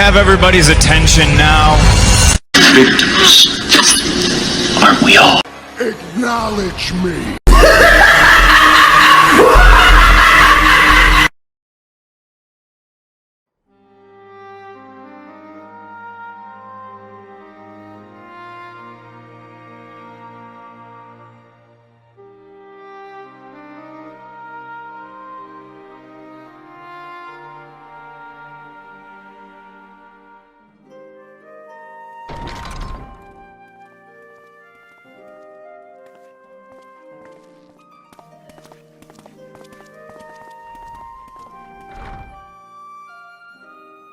have everybody's attention now? Victims, aren't we all? Acknowledge me.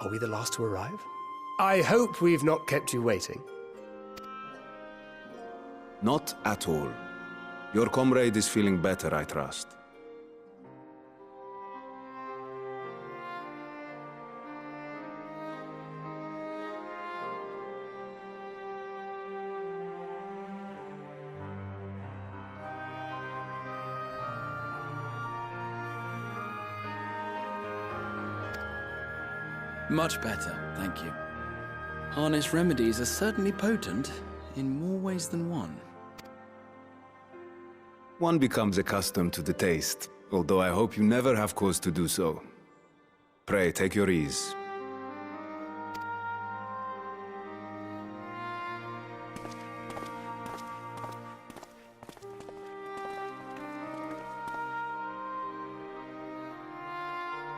Are we the last to arrive? I hope we've not kept you waiting. Not at all. Your comrade is feeling better, I trust. Much better, thank you. Harness remedies are certainly potent, in more ways than one. One becomes accustomed to the taste, although I hope you never have cause to do so. Pray, take your ease.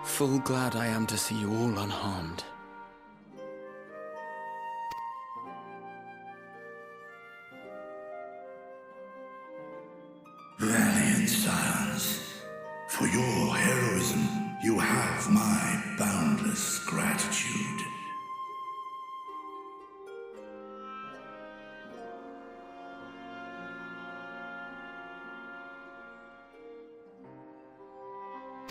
Full glad I am to see you all unharmed. Valiant scions, for your heroism, you have my boundless gratitude.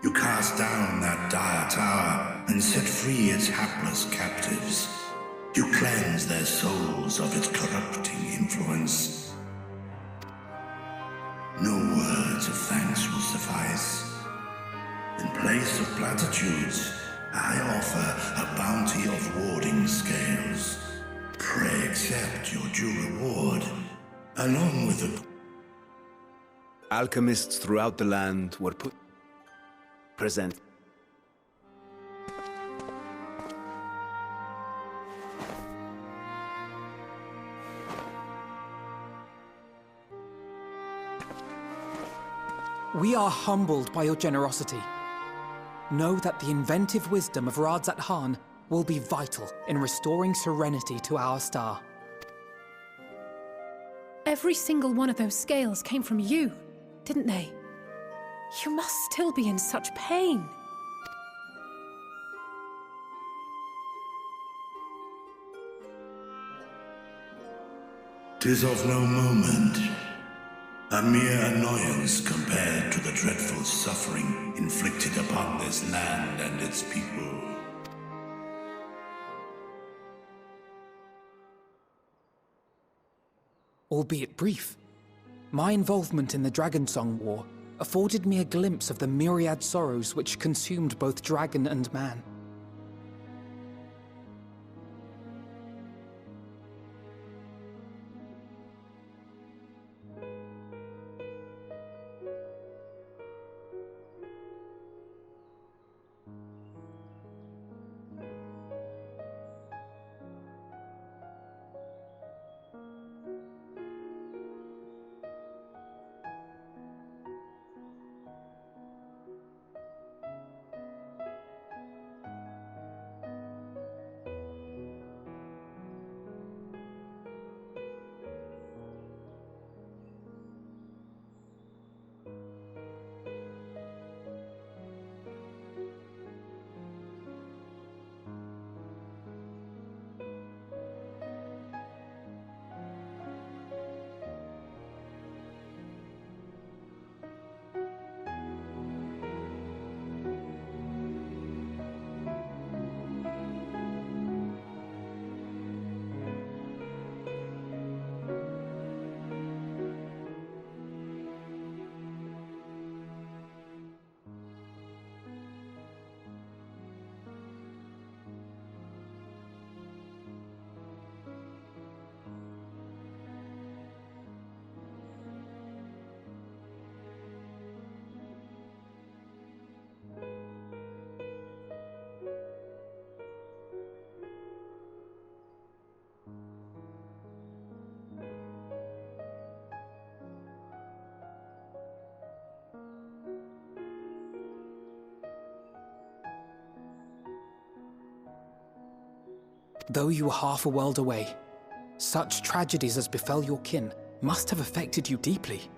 You cast down that dire tower and set free its hapless captives. You cleanse their souls of its corrupting influence. No words of thanks will suffice. In place of platitudes, I offer a bounty of warding scales. Pray accept your due reward, along with the... Alchemists throughout the land were present. We are humbled by your generosity. Know that the inventive wisdom of Radzat Khan will be vital in restoring serenity to our star. Every single one of those scales came from you, didn't they? You must still be in such pain. 'Tis of no moment. A mere annoyance compared to the dreadful suffering inflicted upon this land and its people. Albeit brief, my involvement in the Dragonsong War afforded me a glimpse of the myriad sorrows which consumed both dragon and man. Though you were half a world away, such tragedies as befell your kin must have affected you deeply.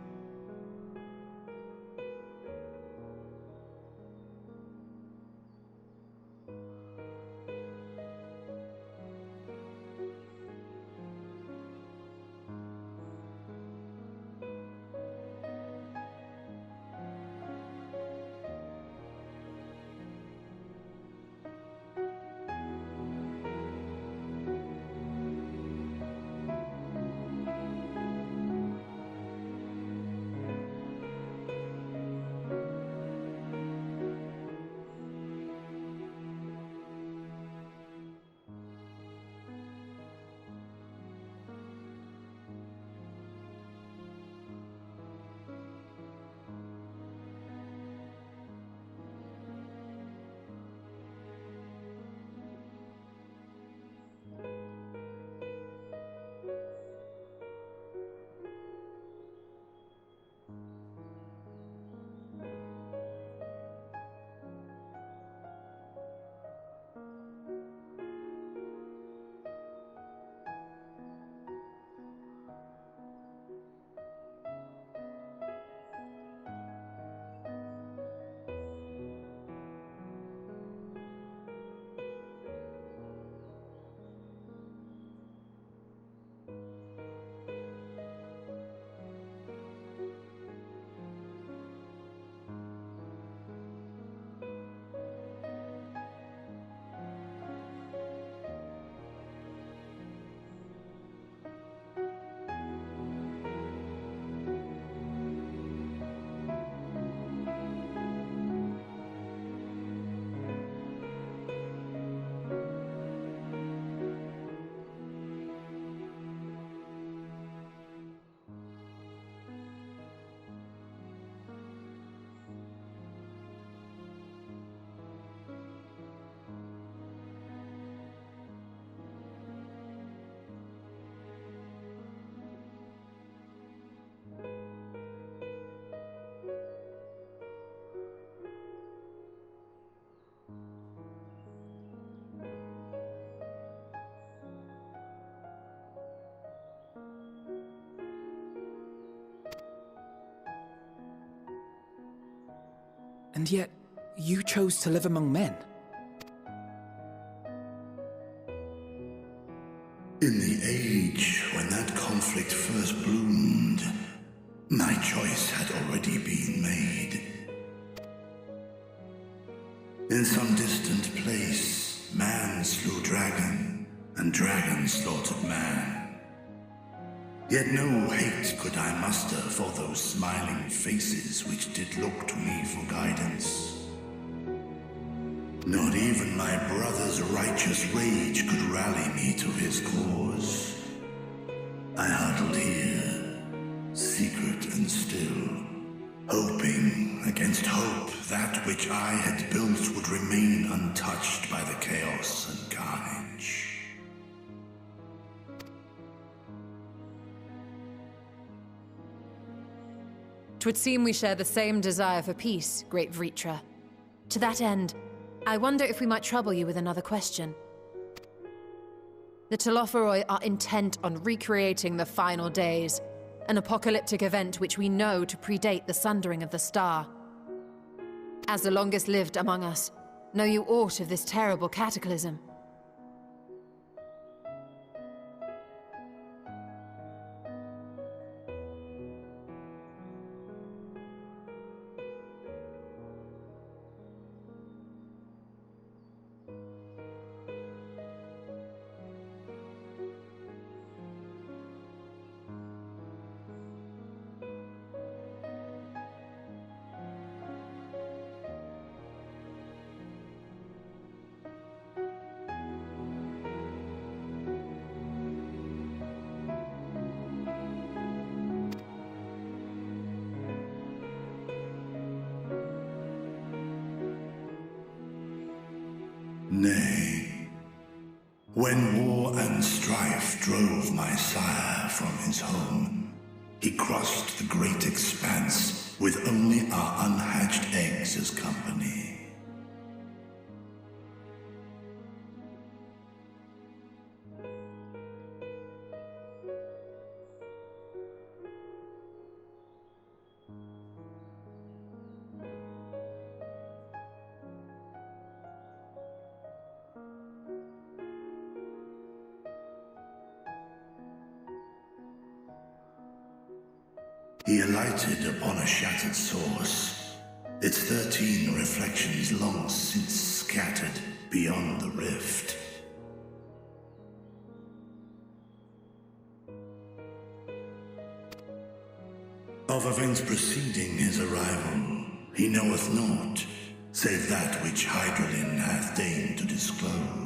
And yet, you chose to live among men. In the age when that conflict first bloomed, my choice had already been made. In some distant place, man slew dragon, and dragon slaughtered man. Yet no hate could I muster for those smiling faces which did look to me for guidance. Not even my brother's righteous rage could rally me to his cause. I huddled here, secret and still, hoping against hope that which I had built would remain untouched by the chaos and carnage. 'Twould seem we share the same desire for peace, great Vritra. To that end, I wonder if we might trouble you with another question. The Telophoroi are intent on recreating the final days, an apocalyptic event which we know to predate the sundering of the star. As the longest lived among us, know you aught of this terrible cataclysm? Nay, when war and strife drove my sire from his home, he crossed the great expanse with only our unhatched eggs as company. He alighted upon a shattered source, its 13 reflections long since scattered beyond the rift. Of events preceding his arrival, he knoweth naught, save that which Hydralin hath deigned to disclose.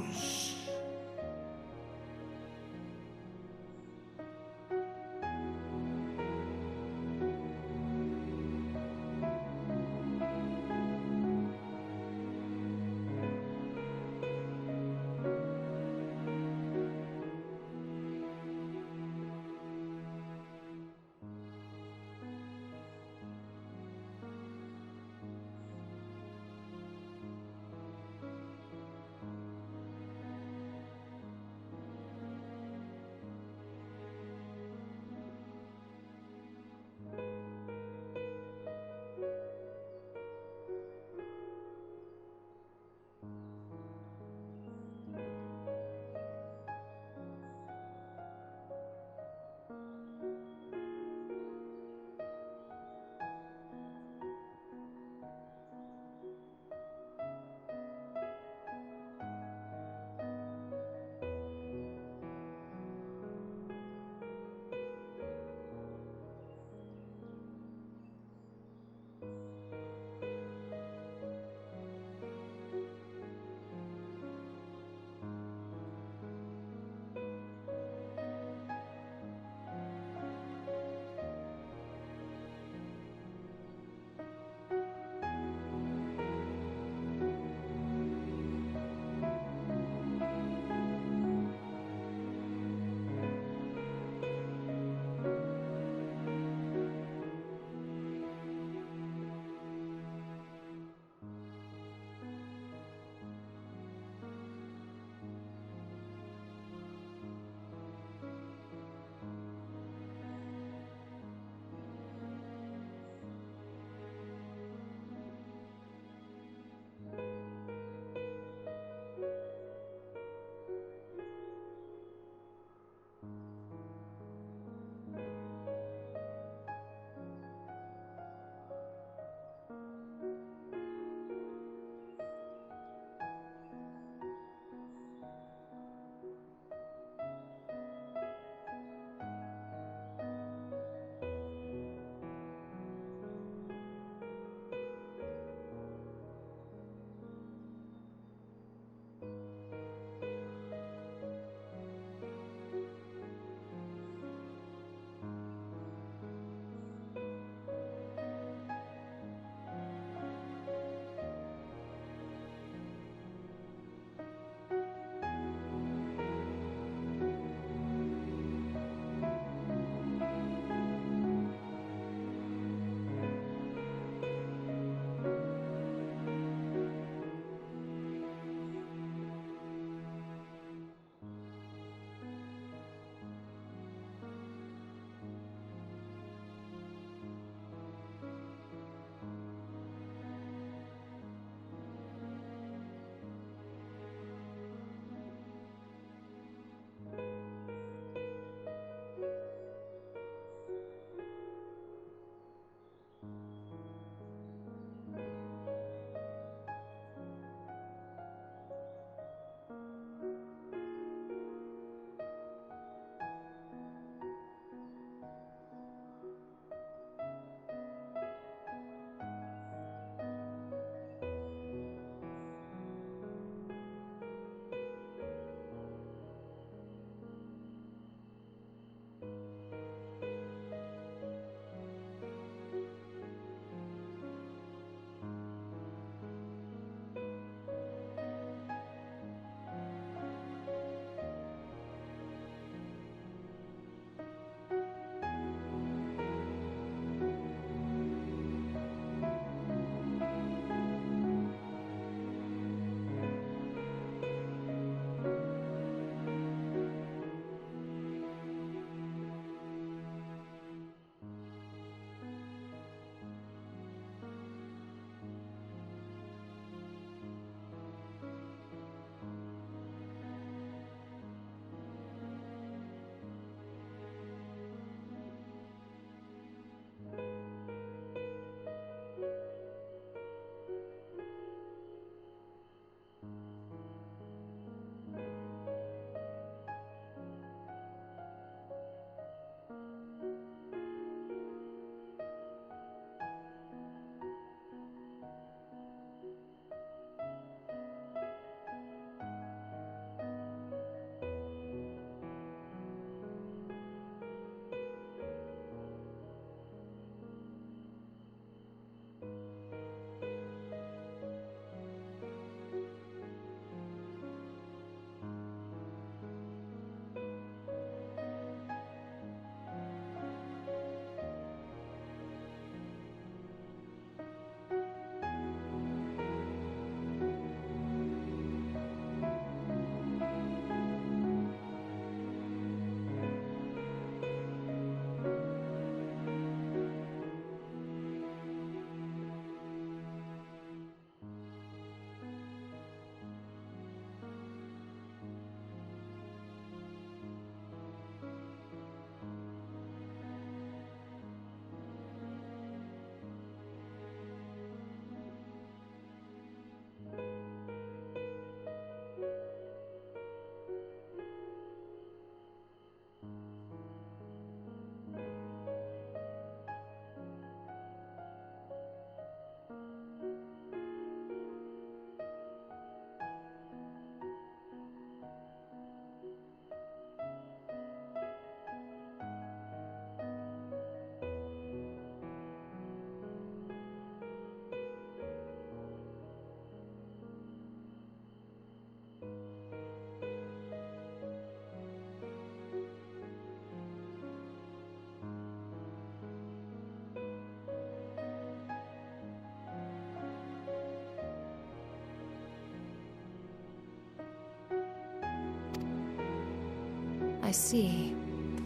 I see.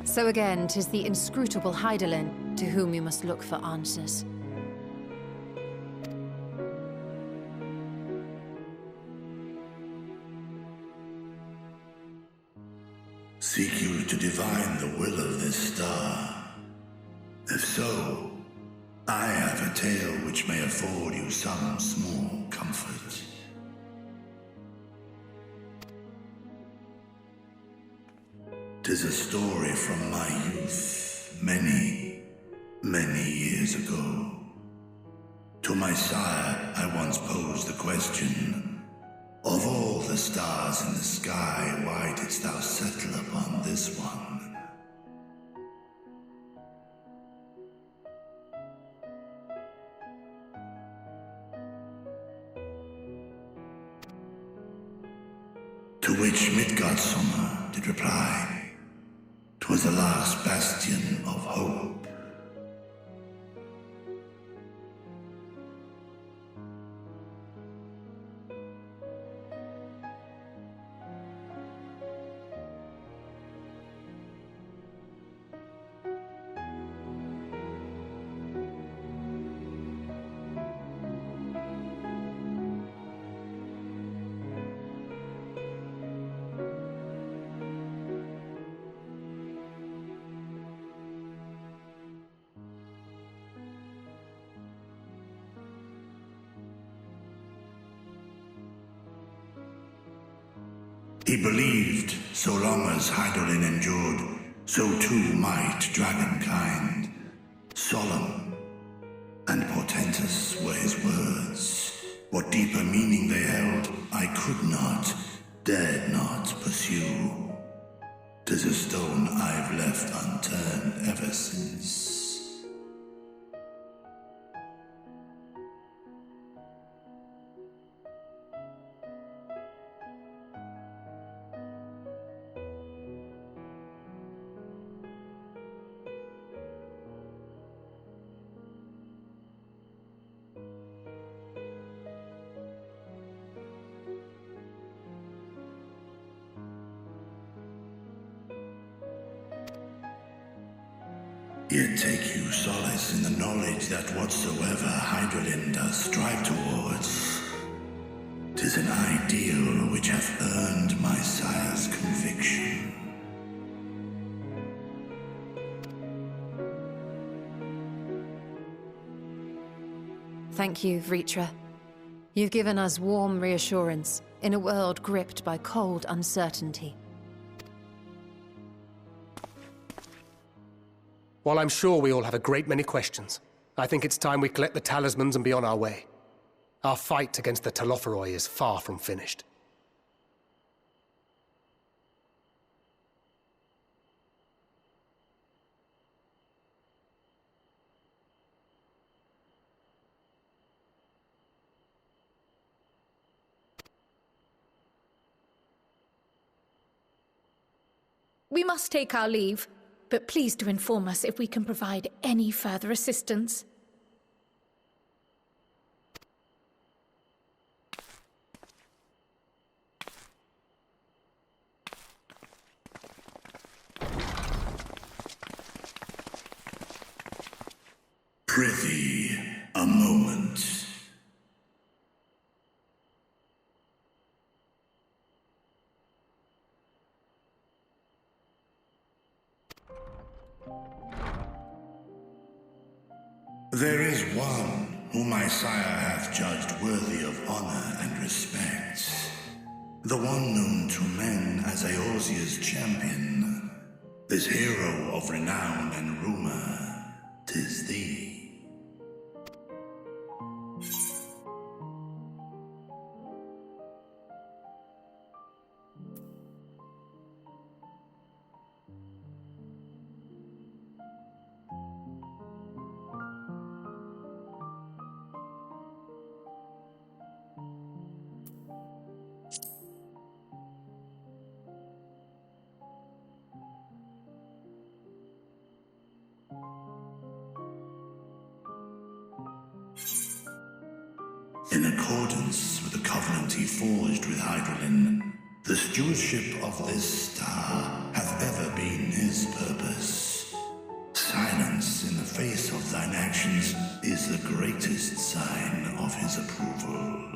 So again, 'tis the inscrutable Hydaelyn to whom you must look for answers. Seek you to divine the will of this star? If so, I have a tale which may afford you some small comfort. Tis a story from my youth, many, many years ago. To my sire, I once posed the question, of all the stars in the sky, why didst thou settle upon this one? To which Midgardsormr did reply, 'twas the last bastion of hope. He believed, so long as Hydaelyn endured, so too might dragonkind. Solemn and portentous were his words. What deeper meaning they held, I could not, dared not pursue. 'Tis a stone I've left unturned ever since. Yet take you solace in the knowledge that whatsoever Hydaelyn does strive towards, 'tis an ideal which hath earned my sire's conviction. Thank you, Vritra. You've given us warm reassurance in a world gripped by cold uncertainty. While I'm sure we all have a great many questions, I think it's time we collect the talismans and be on our way. Our fight against the Telophoroi is far from finished. We must take our leave, but please do inform us if we can provide any further assistance. Prithee, a moment. There is one whom my sire hath judged worthy of honor and respect. The one known to men as Eorzea's champion. This hero of renown and rumor, 'tis thee. In accordance with the covenant he forged with Hydaelyn, the stewardship of this star hath ever been his purpose. Silence in the face of thine actions is the greatest sign of his approval.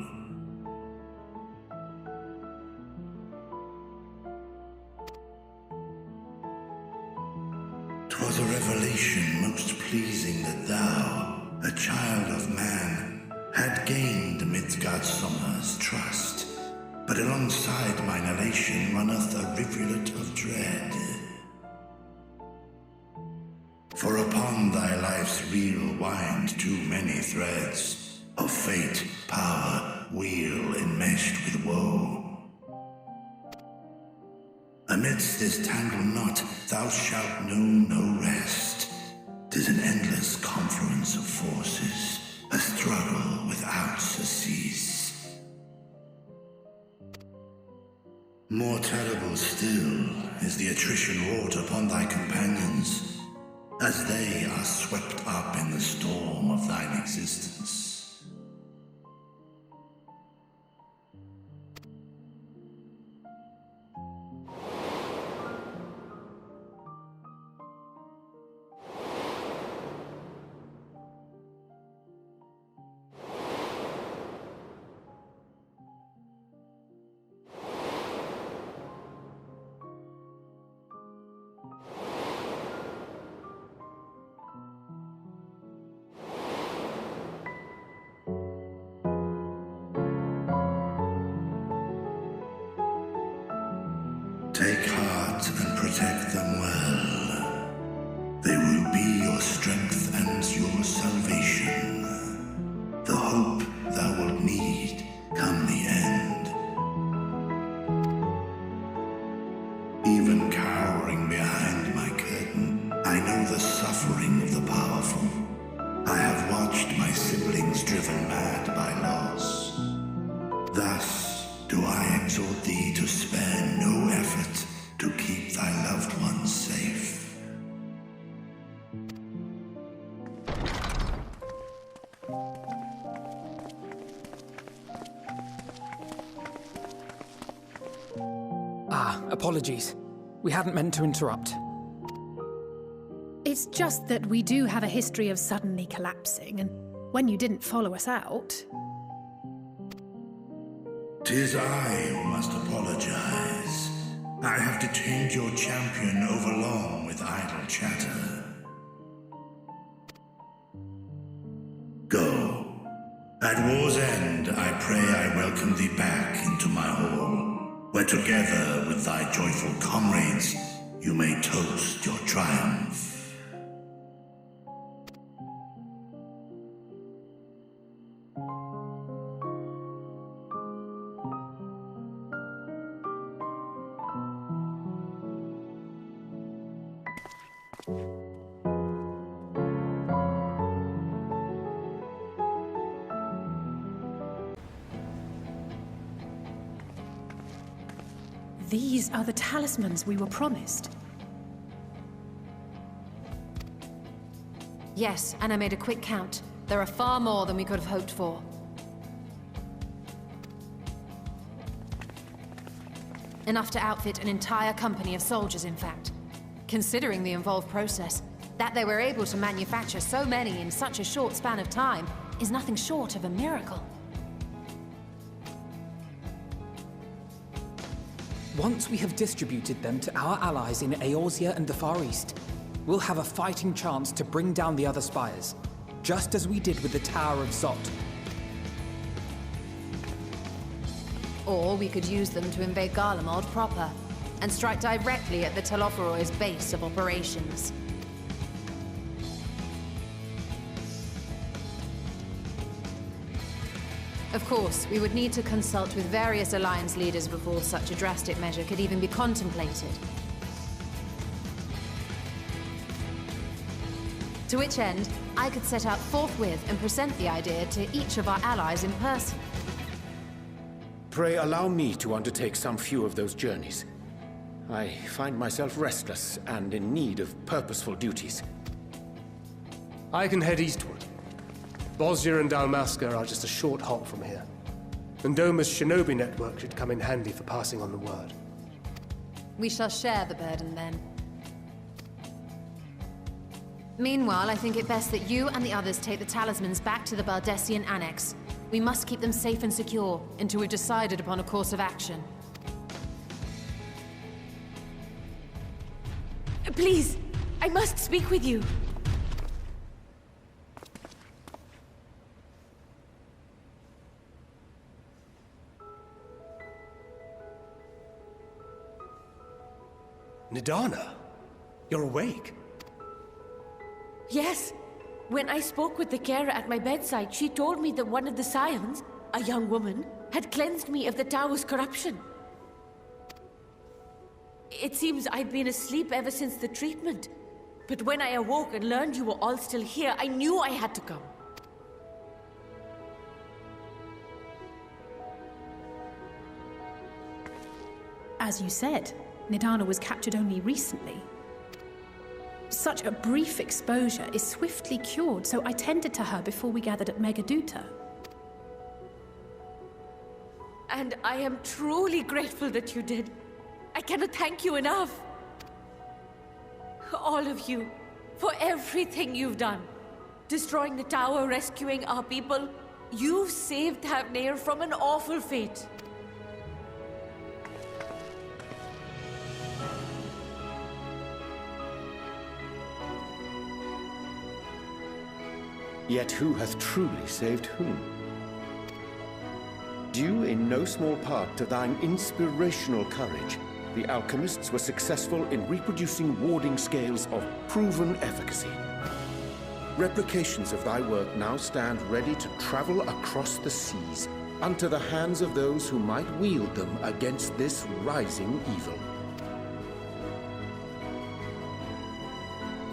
'Twas a revelation most pleasing that thou, a child of man, had gained Midgardsormr's trust. But alongside mine elation runneth a rivulet of dread. For upon thy life's reel wind too many threads of fate, power, weal enmeshed with woe. Amidst this tangled knot thou shalt know no rest. 'Tis an endless confluence of forces, a struggle without surcease. More terrible still is the attrition wrought upon thy companions, as they are swept up in the storm of thine existence. Take heart and protect them well. They will be your strength and your salvation. The hope thou wilt need come the end. Even cowering behind my curtain, I know the suffering of the powerful. I have watched my siblings driven mad by loss. Thus do I exhort thee to spare no effort to keep thy loved ones safe. Apologies. We hadn't meant to interrupt. It's just that we do have a history of suddenly collapsing, and when you didn't follow us out... 'Tis I who must apologize. I have detained your champion overlong with idle chatter. Go. At war's end, I pray I welcome thee back into my hall, where together with thy joyful comrades, you may toast your triumph. These are the talismans we were promised. Yes, and I made a quick count. There are far more than we could have hoped for. Enough to outfit an entire company of soldiers, in fact. Considering the involved process, that they were able to manufacture so many in such a short span of time is nothing short of a miracle. Once we have distributed them to our allies in Eorzea and the Far East, we'll have a fighting chance to bring down the other spires, just as we did with the Tower of Zot. Or we could use them to invade Garlemald proper, and strike directly at the Telophoroi's base of operations. Of course, we would need to consult with various Alliance leaders before such a drastic measure could even be contemplated. To which end, I could set out forthwith and present the idea to each of our allies in person. Pray allow me to undertake some few of those journeys. I find myself restless and in need of purposeful duties. I can head eastward. Bosnia and Dalmasca are just a short hop from here. And Doma's shinobi network should come in handy for passing on the word. We shall share the burden then. Meanwhile, I think it best that you and the others take the talismans back to the Baldessian Annex. We must keep them safe and secure until we've decided upon a course of action. Please, I must speak with you. Nidana, you're awake. Yes. When I spoke with the carer at my bedside, she told me that one of the scions, a young woman, had cleansed me of the tower's corruption. It seems I'd been asleep ever since the treatment. But when I awoke and learned you were all still here, I knew I had to come. As you said, Nidana was captured only recently. Such a brief exposure is swiftly cured, so I tended to her before we gathered at Megaduta. And I am truly grateful that you did. I cannot thank you enough. All of you, for everything you've done. Destroying the tower, rescuing our people. You've saved Thavnair from an awful fate. Yet who hath truly saved whom? Due in no small part to thine inspirational courage, the alchemists were successful in reproducing warding scales of proven efficacy. Replications of thy work now stand ready to travel across the seas, unto the hands of those who might wield them against this rising evil.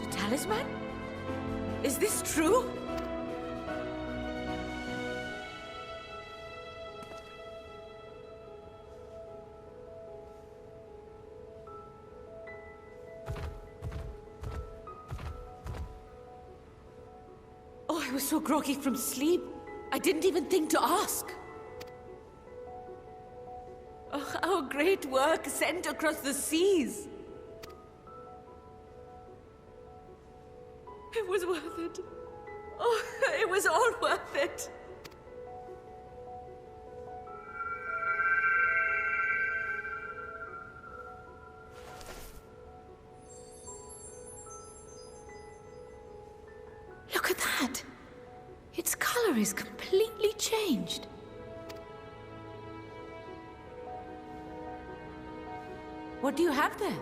The talisman? Is this true? I was so groggy from sleep, I didn't even think to ask. Oh, our great work sent across the seas. It was worth it. Oh, it was all worth it. Look at that. Its color is completely changed. What do you have there?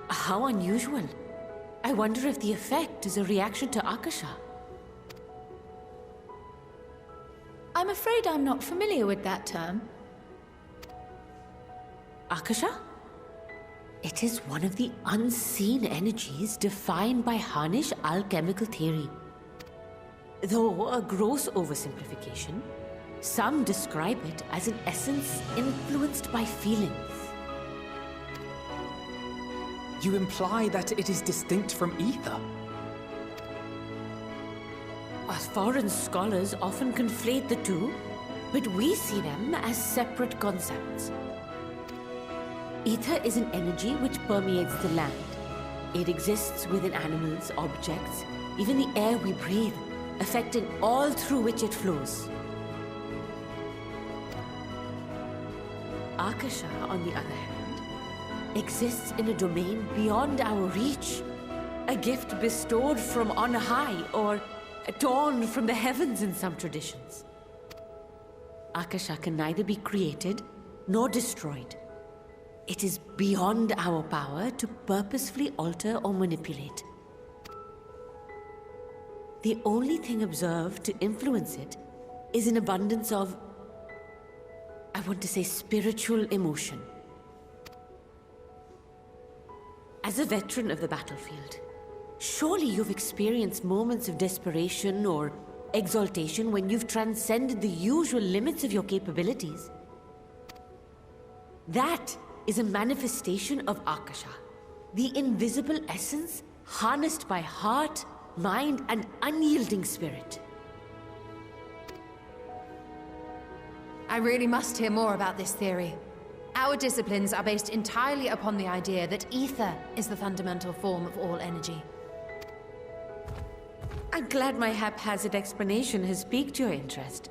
How unusual. I wonder if the effect is a reaction to Akasha. I'm afraid I'm not familiar with that term. Akasha? It is one of the unseen energies defined by Harnish alchemical theory. Though a gross oversimplification, some describe it as an essence influenced by feelings. You imply that it is distinct from ether? Us foreign scholars often conflate the two, but we see them as separate concepts. Ether is an energy which permeates the land. It exists within animals, objects, even the air we breathe, affecting all through which it flows. Akasha, on the other hand, exists in a domain beyond our reach. A gift bestowed from on high, or torn from the heavens in some traditions. Akasha can neither be created nor destroyed. It is beyond our power to purposefully alter or manipulate. The only thing observed to influence it is an abundance of, I want to say, spiritual emotion. As a veteran of the battlefield, surely you've experienced moments of desperation or exaltation when you've transcended the usual limits of your capabilities. That is a manifestation of Akasha, the invisible essence harnessed by heart, mind, and unyielding spirit. I really must hear more about this theory. Our disciplines are based entirely upon the idea that ether is the fundamental form of all energy. I'm glad my haphazard explanation has piqued your interest.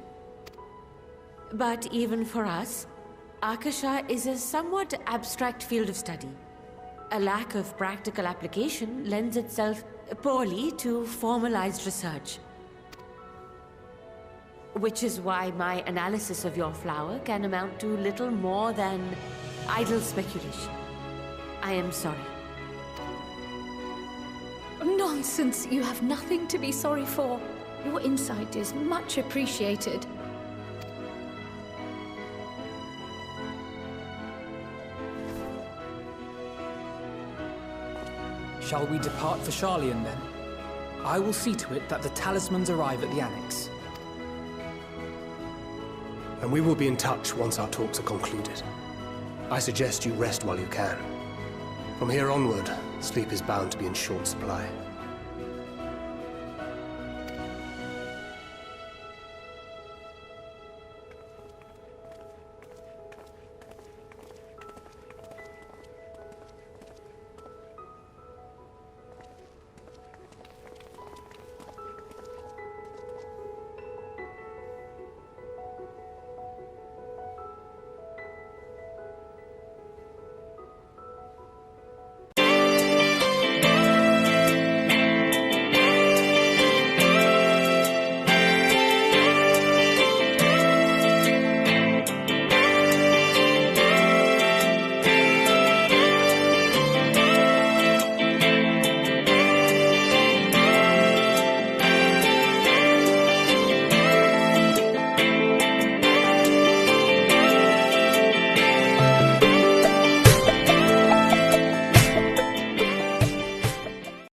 But even for us, Akasha is a somewhat abstract field of study. A lack of practical application lends itself poorly to formalized research. Which is why my analysis of your flower can amount to little more than idle speculation. I am sorry. Nonsense! You have nothing to be sorry for. Your insight is much appreciated. Shall we depart for Charlian, then? I will see to it that the talismans arrive at the Annex. And we will be in touch once our talks are concluded. I suggest you rest while you can. From here onward, sleep is bound to be in short supply.